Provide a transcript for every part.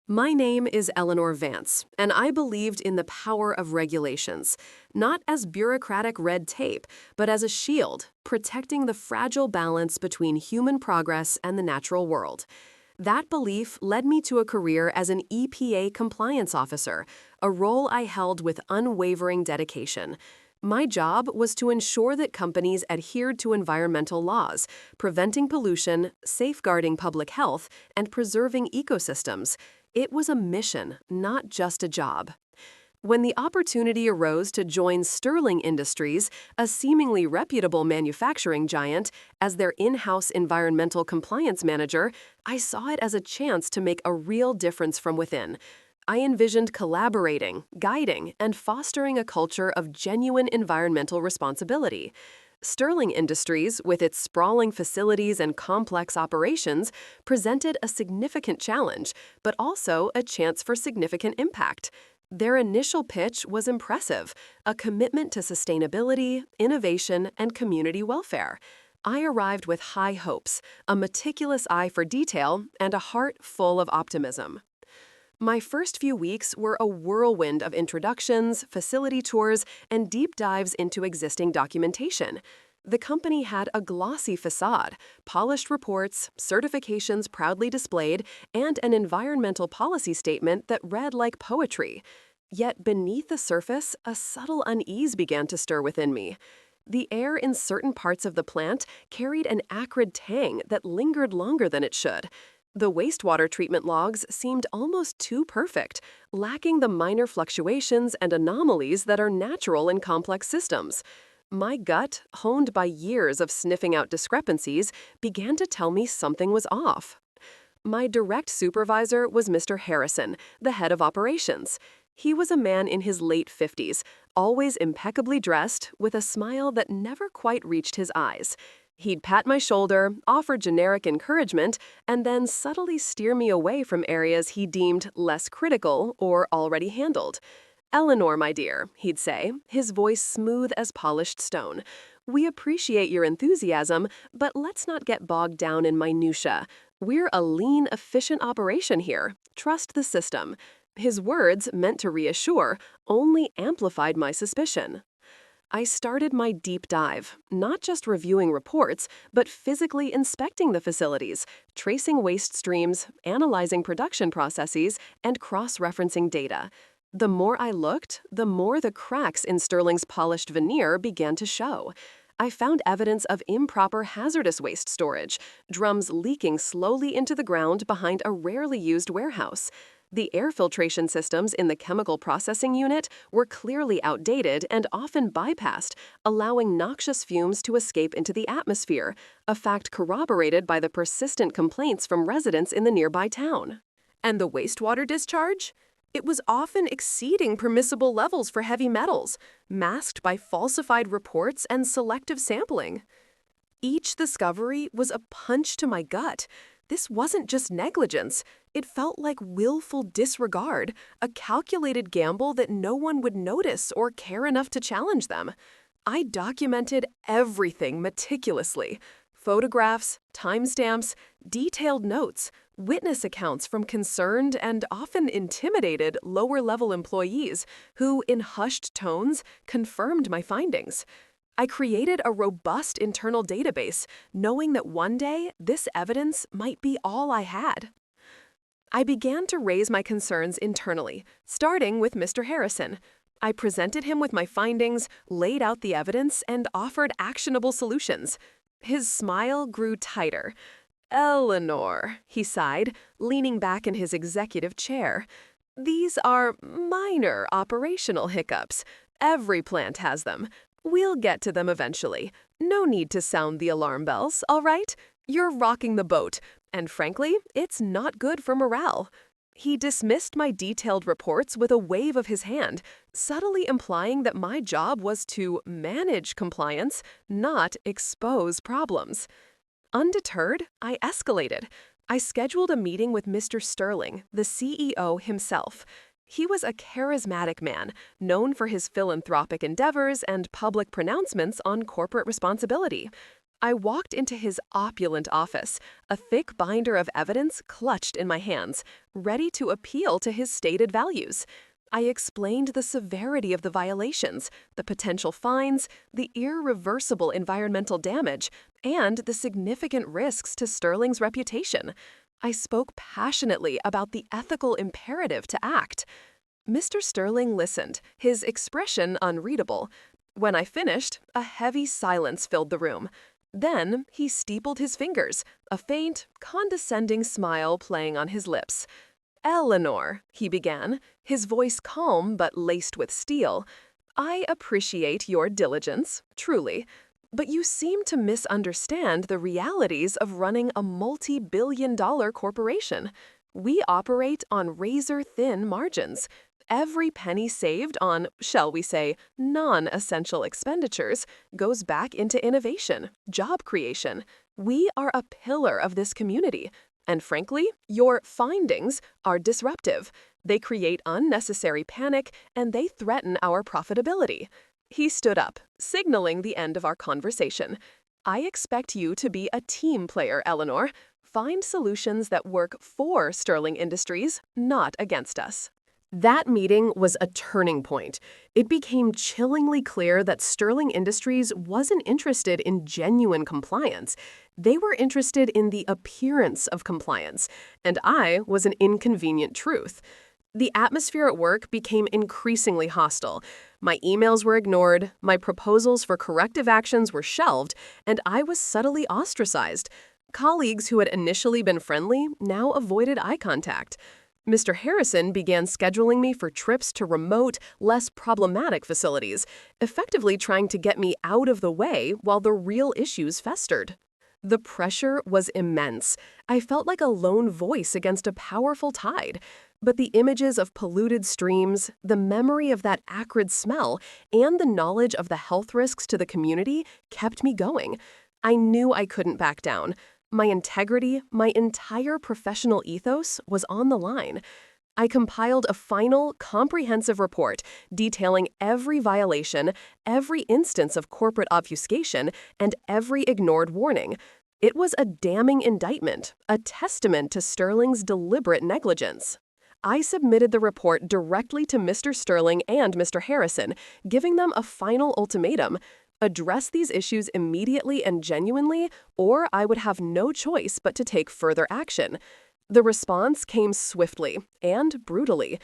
My name is Eleanor Vance, and I believed in the power of regulations, not as bureaucratic red tape, but as a shield, protecting the fragile balance between human progress and the natural world. That belief led me to a career as an EPA compliance officer, a role I held with unwavering dedication. My job was to ensure that companies adhered to environmental laws, preventing pollution, safeguarding public health, and preserving ecosystems. It was a mission, not just a job. When the opportunity arose to join Sterling Industries, a seemingly reputable manufacturing giant, as their in-house environmental compliance manager, I saw it as a chance to make a real difference from within. I envisioned collaborating, guiding, and fostering a culture of genuine environmental responsibility. Sterling Industries, with its sprawling facilities and complex operations, presented a significant challenge, but also a chance for significant impact. Their initial pitch was impressive, a commitment to sustainability, innovation, and community welfare. I arrived with high hopes, a meticulous eye for detail, and a heart full of optimism. My first few weeks were a whirlwind of introductions, facility tours, and deep dives into existing documentation. The company had a glossy facade, polished reports, certifications proudly displayed, and an environmental policy statement that read like poetry. Yet beneath the surface, a subtle unease began to stir within me. The air in certain parts of the plant carried an acrid tang that lingered longer than it should. The wastewater treatment logs seemed almost too perfect, lacking the minor fluctuations and anomalies that are natural in complex systems. My gut, honed by years of sniffing out discrepancies, began to tell me something was off. My direct supervisor was Mr. Harrison, the head of operations. He was a man in his late 50s, always impeccably dressed, with a smile that never quite reached his eyes. He'd pat my shoulder, offer generic encouragement, and then subtly steer me away from areas he deemed less critical or already handled. "Eleanor, my dear," he'd say, his voice smooth as polished stone. "We appreciate your enthusiasm, but let's not get bogged down in minutia. We're a lean, efficient operation here. Trust the system." His words, meant to reassure, only amplified my suspicion. I started my deep dive, not just reviewing reports, but physically inspecting the facilities, tracing waste streams, analyzing production processes, and cross-referencing data. The more I looked, the more the cracks in Sterling's polished veneer began to show. I found evidence of improper hazardous waste storage, drums leaking slowly into the ground behind a rarely used warehouse. The air filtration systems in the chemical processing unit were clearly outdated and often bypassed, allowing noxious fumes to escape into the atmosphere, a fact corroborated by the persistent complaints from residents in the nearby town. And the wastewater discharge? It was often exceeding permissible levels for heavy metals, masked by falsified reports and selective sampling. Each discovery was a punch to my gut. This wasn't just negligence. It felt like willful disregard, a calculated gamble that no one would notice or care enough to challenge them. I documented everything meticulously. Photographs, timestamps, detailed notes, witness accounts from concerned and often intimidated lower-level employees who, in hushed tones, confirmed my findings. I created a robust internal database, knowing that one day this evidence might be all I had. I began to raise my concerns internally, starting with Mr. Harrison. I presented him with my findings, laid out the evidence, and offered actionable solutions. His smile grew tighter. "Eleanor," he sighed, leaning back in his executive chair. "These are minor operational hiccups. Every plant has them. We'll get to them eventually. No need to sound the alarm bells, all right? You're rocking the boat, and frankly, it's not good for morale." He dismissed my detailed reports with a wave of his hand, subtly implying that my job was to manage compliance, not expose problems. Undeterred, I escalated. I scheduled a meeting with Mr. Sterling, the CEO himself. He was a charismatic man, known for his philanthropic endeavors and public pronouncements on corporate responsibility. I walked into his opulent office, a thick binder of evidence clutched in my hands, ready to appeal to his stated values. I explained the severity of the violations, the potential fines, the irreversible environmental damage, and the significant risks to Sterling's reputation. I spoke passionately about the ethical imperative to act. Mr. Sterling listened, his expression unreadable. When I finished, a heavy silence filled the room. Then he steepled his fingers, a faint, condescending smile playing on his lips. "Eleanor," he began, his voice calm but laced with steel, "I appreciate your diligence, truly, but you seem to misunderstand the realities of running a multi-billion-dollar corporation. We operate on razor-thin margins. Every penny saved on, shall we say, non-essential expenditures goes back into innovation, job creation. We are a pillar of this community. And frankly, your findings are disruptive. They create unnecessary panic, and they threaten our profitability." He stood up, signaling the end of our conversation. "I expect you to be a team player, Eleanor. Find solutions that work for Sterling Industries, not against us." That meeting was a turning point. It became chillingly clear that Sterling Industries wasn't interested in genuine compliance. They were interested in the appearance of compliance, and I was an inconvenient truth. The atmosphere at work became increasingly hostile. My emails were ignored, my proposals for corrective actions were shelved, and I was subtly ostracized. Colleagues who had initially been friendly now avoided eye contact. Mr. Harrison began scheduling me for trips to remote, less problematic facilities, effectively trying to get me out of the way while the real issues festered. The pressure was immense. I felt like a lone voice against a powerful tide. But the images of polluted streams, the memory of that acrid smell, and the knowledge of the health risks to the community kept me going. I knew I couldn't back down. My integrity, my entire professional ethos was on the line. I compiled a final, comprehensive report detailing every violation, every instance of corporate obfuscation, and every ignored warning. It was a damning indictment, a testament to Sterling's deliberate negligence. I submitted the report directly to Mr. Sterling and Mr. Harrison, giving them a final ultimatum: address these issues immediately and genuinely, or I would have no choice but to take further action. The response came swiftly and brutally.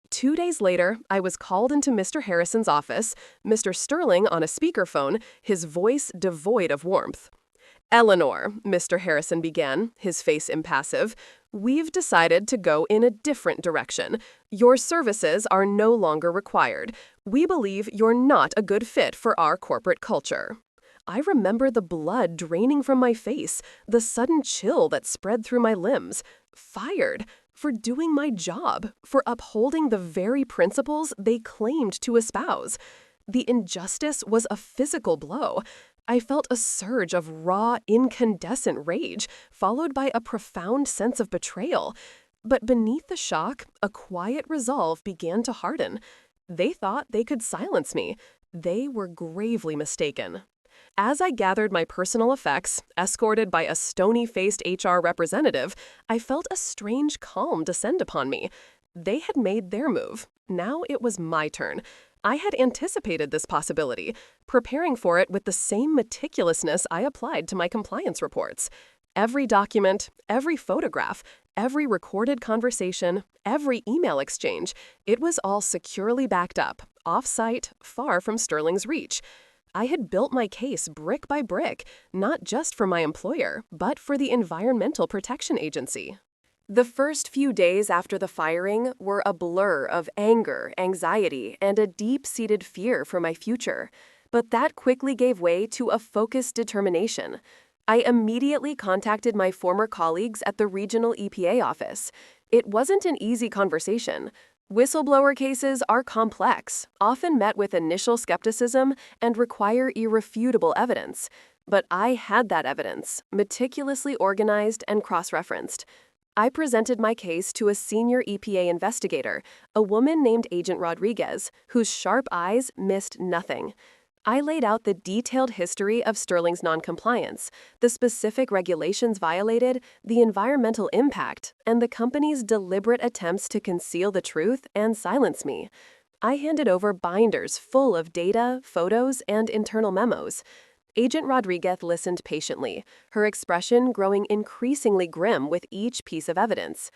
2 days later, I was called into Mr. Harrison's office, Mr. Sterling on a speakerphone, his voice devoid of warmth. "Eleanor," Mr. Harrison began, his face impassive, "we've decided to go in a different direction. Your services are no longer required. We believe you're not a good fit for our corporate culture." I remember the blood draining from my face, the sudden chill that spread through my limbs. Fired for doing my job, for upholding the very principles they claimed to espouse. The injustice was a physical blow. I felt a surge of raw, incandescent rage, followed by a profound sense of betrayal. But beneath the shock, a quiet resolve began to harden. They thought they could silence me. They were gravely mistaken. As I gathered my personal effects, escorted by a stony-faced HR representative, I felt a strange calm descend upon me. They had made their move. Now it was my turn. I had anticipated this possibility, preparing for it with the same meticulousness I applied to my compliance reports. Every document, every photograph, every recorded conversation, every email exchange, it was all securely backed up, off-site, far from Sterling's reach. I had built my case brick by brick, not just for my employer, but for the Environmental Protection Agency. The first few days after the firing were a blur of anger, anxiety, and a deep-seated fear for my future. But that quickly gave way to a focused determination. I immediately contacted my former colleagues at the regional EPA office. It wasn't an easy conversation. Whistleblower cases are complex, often met with initial skepticism, and require irrefutable evidence. But I had that evidence, meticulously organized and cross-referenced. I presented my case to a senior EPA investigator, a woman named Agent Rodriguez, whose sharp eyes missed nothing. I laid out the detailed history of Sterling's noncompliance, the specific regulations violated, the environmental impact, and the company's deliberate attempts to conceal the truth and silence me. I handed over binders full of data, photos, and internal memos. Agent Rodriguez listened patiently, her expression growing increasingly grim with each piece of evidence.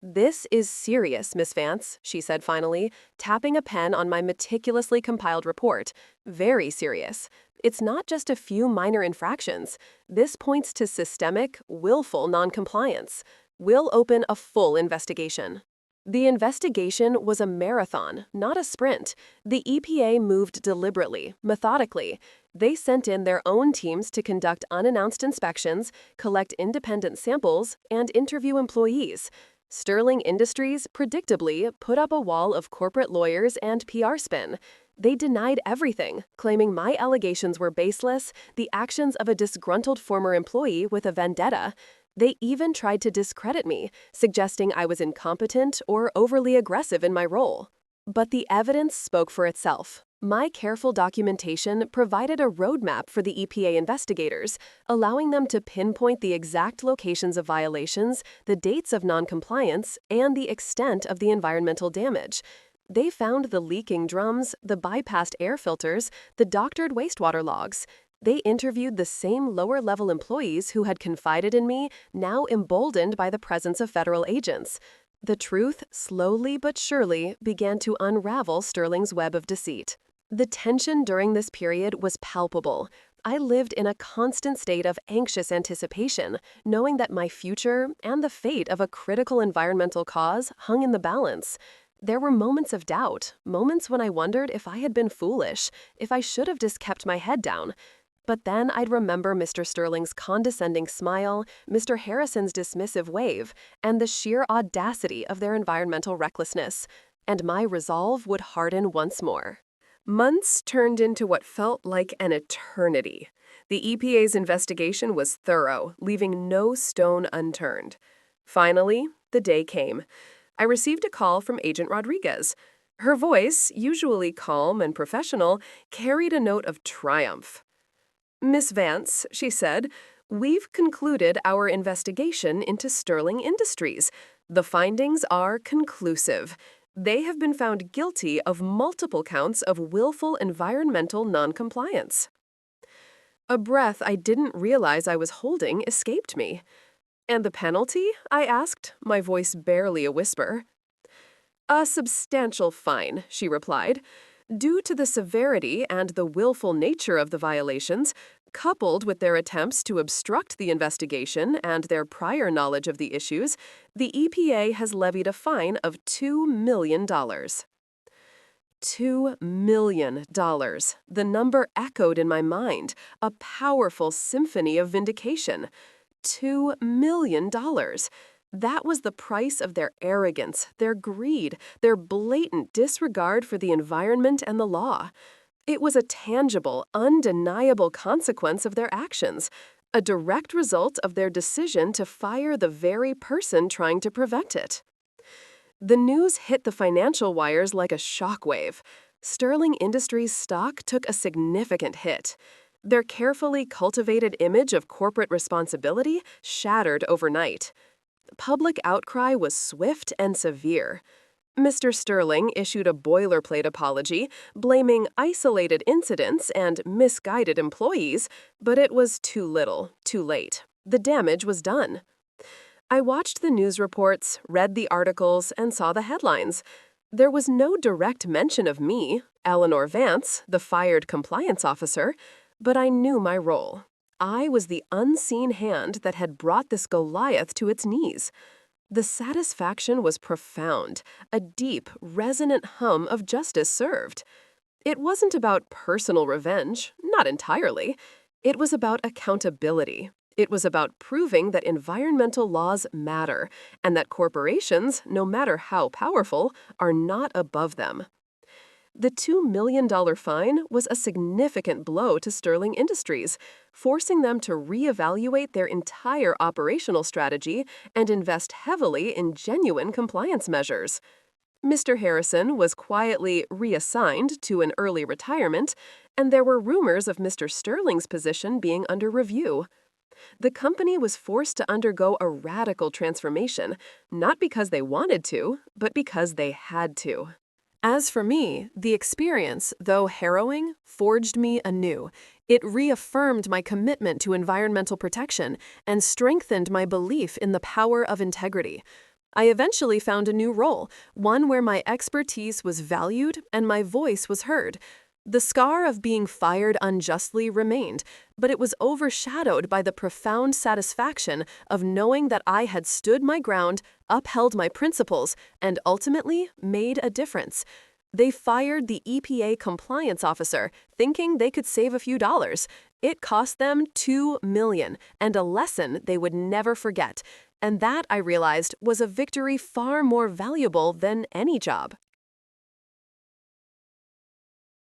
"This is serious, Miss Vance," she said finally, tapping a pen on my meticulously compiled report. "Very serious. It's not just a few minor infractions. This points to systemic, willful noncompliance. We'll open a full investigation." The investigation was a marathon, not a sprint. The EPA moved deliberately, methodically. They sent in their own teams to conduct unannounced inspections, collect independent samples, and interview employees. Sterling Industries, predictably, put up a wall of corporate lawyers and PR spin. They denied everything, claiming my allegations were baseless, the actions of a disgruntled former employee with a vendetta. They even tried to discredit me, suggesting I was incompetent or overly aggressive in my role. But the evidence spoke for itself. My careful documentation provided a roadmap for the EPA investigators, allowing them to pinpoint the exact locations of violations, the dates of noncompliance, and the extent of the environmental damage. They found the leaking drums, the bypassed air filters, the doctored wastewater logs. They interviewed the same lower-level employees who had confided in me, now emboldened by the presence of federal agents. The truth, slowly but surely, began to unravel Sterling's web of deceit. The tension during this period was palpable. I lived in a constant state of anxious anticipation, knowing that my future and the fate of a critical environmental cause hung in the balance. There were moments of doubt, moments when I wondered if I had been foolish, if I should have just kept my head down. But then I'd remember Mr. Sterling's condescending smile, Mr. Harrison's dismissive wave, and the sheer audacity of their environmental recklessness, and my resolve would harden once more. Months turned into what felt like an eternity. The EPA's investigation was thorough, leaving no stone unturned. Finally, the day came. I received a call from Agent Rodriguez. Her voice, usually calm and professional, carried a note of triumph. "Miss Vance," she said, "we've concluded our investigation into Sterling Industries. The findings are conclusive. They have been found guilty of multiple counts of willful environmental noncompliance." A breath I didn't realize I was holding escaped me. "And the penalty?" I asked, my voice barely a whisper. "A substantial fine," she replied. "Due to the severity and the willful nature of the violations, coupled with their attempts to obstruct the investigation and their prior knowledge of the issues, the EPA has levied a fine of $2 million. $2 million. The number echoed in my mind, a powerful symphony of vindication. $2 million. That was the price of their arrogance, their greed, their blatant disregard for the environment and the law. It was a tangible, undeniable consequence of their actions, a direct result of their decision to fire the very person trying to prevent it. The news hit the financial wires like a shockwave. Sterling Industries' stock took a significant hit. Their carefully cultivated image of corporate responsibility shattered overnight. Public outcry was swift and severe. Mr. Sterling issued a boilerplate apology, blaming isolated incidents and misguided employees, but it was too little, too late. The damage was done. I watched the news reports, read the articles, and saw the headlines. There was no direct mention of me, Eleanor Vance, the fired compliance officer, but I knew my role. I was the unseen hand that had brought this Goliath to its knees. The satisfaction was profound, a deep, resonant hum of justice served. It wasn't about personal revenge, not entirely. It was about accountability. It was about proving that environmental laws matter, and that corporations, no matter how powerful, are not above them. The $2 million fine was a significant blow to Sterling Industries, forcing them to reevaluate their entire operational strategy and invest heavily in genuine compliance measures. Mr. Harrison was quietly reassigned to an early retirement, And there were rumors of Mr. Sterling's position being under review. The company was forced to undergo a radical transformation, not because they wanted to, but because they had to. As for me, the experience, though harrowing, forged me anew. It reaffirmed my commitment to environmental protection and strengthened my belief in the power of integrity. I eventually found a new role, one where my expertise was valued and my voice was heard. The scar of being fired unjustly remained, but it was overshadowed by the profound satisfaction of knowing that I had stood my ground, upheld my principles, and ultimately made a difference. They fired the EPA compliance officer, thinking they could save a few dollars. It cost them $2 million, and a lesson they would never forget. And that, I realized, was a victory far more valuable than any job.